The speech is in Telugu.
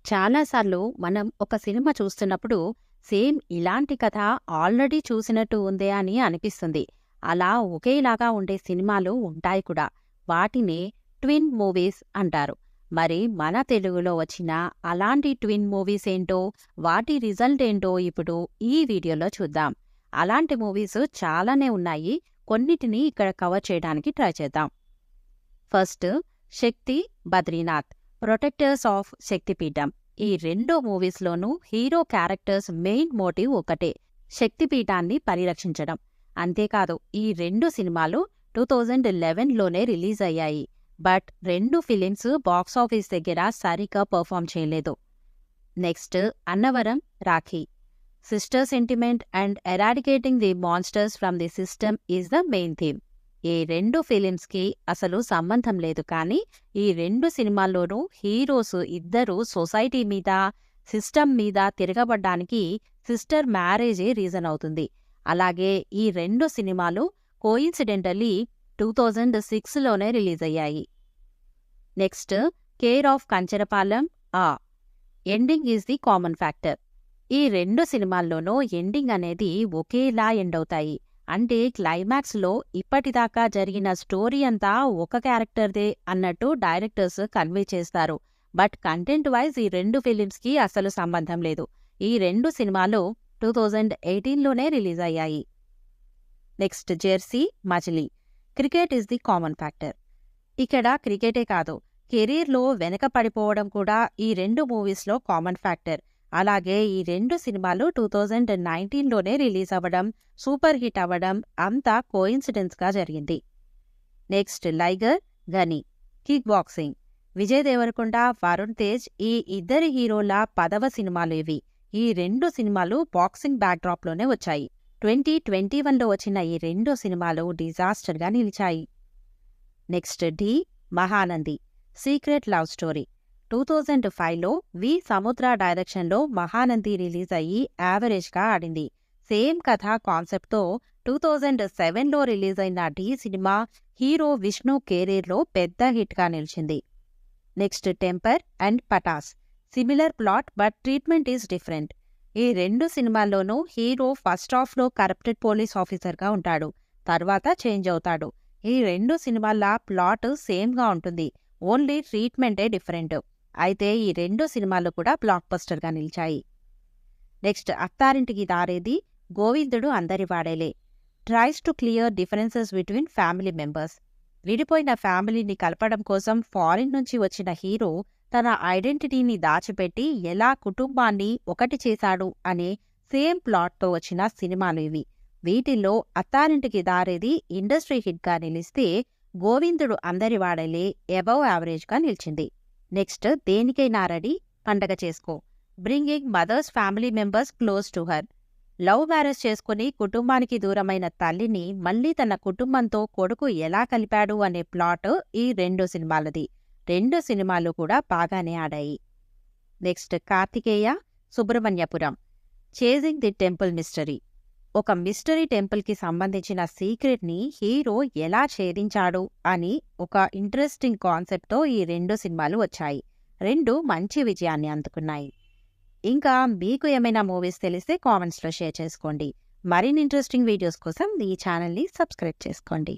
చాలాసార్లు మనం ఒక సినిమా చూస్తున్నప్పుడు సేమ్ ఇలాంటి కథ ఆల్రెడీ చూసినట్టు ఉందే అని అనిపిస్తుంది. అలా ఒకేలాగా ఉండే సినిమాలు ఉంటాయి కూడా. వాటినే ట్విన్ మూవీస్ అంటారు. మరి మన తెలుగులో వచ్చిన అలాంటి ట్విన్ మూవీస్ ఏంటో, వాటి రిజల్ట్ ఏంటో ఇప్పుడు ఈ వీడియోలో చూద్దాం. అలాంటి మూవీస్ చాలానే ఉన్నాయి. కొన్నిటిని ఇక్కడ కవర్ చేయడానికి ట్రై చేద్దాం. First, Shakti, Badrinath, protectors of Shaktipeetham. ఈ రెండు మూవీస్లోనూ హీరో క్యారెక్టర్స్ మెయిన్ మోటివ్ ఒకటే, శక్తిపీఠాన్ని పరిరక్షించడం. అంతేకాదు, ఈ రెండు సినిమాలు 2011లోనే రిలీజ్ అయ్యాయి. బట్ రెండు ఫిలిమ్స్ బాక్సాఫీస్ దగ్గర సరిగ్గా పర్ఫామ్ చేయలేదు. Next, Annavaram, Rakhi. Sister sentiment and eradicating the monsters from the system is the main theme. ఈ రెండు ఫిలిమ్స్కి అసలు సంబంధం లేదు, కానీ ఈ రెండు సినిమాల్లోనూ హీరోస్ ఇద్దరూ సొసైటీ మీద, సిస్టమ్ మీద తిరగబడ్డానికి సిస్టర్ మ్యారేజే రీజన్ అవుతుంది. అలాగే ఈ రెండు సినిమాలు కోయిన్సిడెంటల్లీ 2006లోనే రిలీజ్ అయ్యాయి. నెక్స్ట్, కేర్ ఆఫ్ కంచరపాలెం, ఆ ending is the common factor. ఈ రెండు సినిమాల్లోనూ ఎండింగ్ అనేది ఒకేలా ఎండ్ అవుతాయి. అంటే క్లైమాక్స్లో ఇప్పటిదాకా జరిగిన స్టోరీ అంతా ఒక క్యారెక్టర్దే అన్నట్టు డైరెక్టర్స్ కన్వే చేస్తారు. బట్ కంటెంట్ వైజ్ ఈ రెండు ఫిలిమ్స్కి అసలు సంబంధం లేదు. ఈ రెండు సినిమాలు 2018లోనే రిలీజ్ అయ్యాయి. Next, Jersey, Majili. Cricket is the common factor. ఇక్కడ క్రికెటే కాదు, కెరీర్లో వెనక పడిపోవడం కూడా ఈ రెండు మూవీస్లో కామన్ ఫ్యాక్టర్. అలాగే ఈ రెండు సినిమాలు 2019లోనే రిలీజ్ అవ్వడం, సూపర్ హిట్ అవ్వడం అంతా కోయిన్సిడెన్స్గా జరిగింది. నెక్స్ట్, లైగర్, గని, కిక్ బాక్సింగ్. విజయ్ దేవరకొండ, వరుణ్ తేజ్ ఈ ఇద్దరి హీరోల 10వ సినిమాలు ఇవి. ఈ రెండు సినిమాలు బాక్సింగ్ బ్యాక్డ్రాప్లోనే వచ్చాయి. 2021లో వచ్చిన ఈ రెండు సినిమాలు డిజాస్టర్గా నిలిచాయి. నెక్స్ట్, డి, మహానంది, సీక్రెట్ లవ్ స్టోరీ. 2005లో వి సముద్ర డైరెక్షన్లో మహానంది రిలీజ్ అయ్యి యావరేజ్గా ఆడింది. సేమ్ కథ కాన్సెప్ట్తో 2007లో రిలీజ్ అయిన డి సినిమా హీరో విష్ణు కెరీర్లో పెద్ద హిట్గా నిలిచింది. Next, Temper and Pataas. Similar plot but treatment is different. ఈ రెండు సినిమాల్లోనూ హీరో ఫస్ట్ హాఫ్లో కరప్టెడ్ పోలీస్ ఆఫీసర్గా ఉంటాడు, తర్వాత చేంజ్ అవుతాడు. ఈ రెండు సినిమాల ప్లాట్ సేమ్గా ఉంటుంది, ఓన్లీ ట్రీట్మెంటే డిఫరెంట్. అయితే ఈ రెండు సినిమాలు కూడా బ్లాక్ బస్టర్గా నిలిచాయి. Next, Attarintiki Daredi, Govindudu Andari Vaadele. Tries to clear differences between family members. విడిపోయిన ఫ్యామిలీని కలపడం కోసం ఫారిన్ నుంచి వచ్చిన హీరో తన ఐడెంటిటీని దాచిపెట్టి ఎలా కుటుంబాన్ని ఒకటి చేశాడు అనే సేమ్ ప్లాట్తో వచ్చిన సినిమాలు ఇవి. వీటిల్లో అత్తారింటికి దారేది ఇండస్ట్రీ హిట్గా నిలిస్తే, గోవిందుడు అందరి వాడేలే అబవ్ యావరేజ్గా నిలిచింది. నెక్స్ట్, దేనికైనా రెడీ, పండగ చేసుకో. Bringing mothers family members close to her. Love marriage చేసుకుని కుటుంబానికి దూరమైన తల్లిని మళ్లీ తన కుటుంబంతో కొడుకు ఎలా కలిపాడు అనే ప్లాట్ ఈ రెండు సినిమాలది. రెండు సినిమాలు కూడా బాగానే ఆడాయి. Next, Karthikeya, Subrahmanyapuram, chasing the temple mystery. ఒక మిస్టరీ టెంపుల్కి సంబంధించిన సీక్రెట్ని హీరో ఎలా ఛేదించాడు అని ఒక ఇంట్రెస్టింగ్ కాన్సెప్ట్తో ఈ రెండు సినిమాలు వచ్చాయి. రెండు మంచి విజయాన్ని అందుకున్నాయి. ఇంకా మీకు ఏమైనా మూవీస్ తెలిస్తే కామెంట్స్లో షేర్ చేసుకోండి. మరిన్ని ఇంట్రెస్టింగ్ వీడియోస్ కోసం ఈ ఛానల్ని సబ్స్క్రైబ్ చేసుకోండి.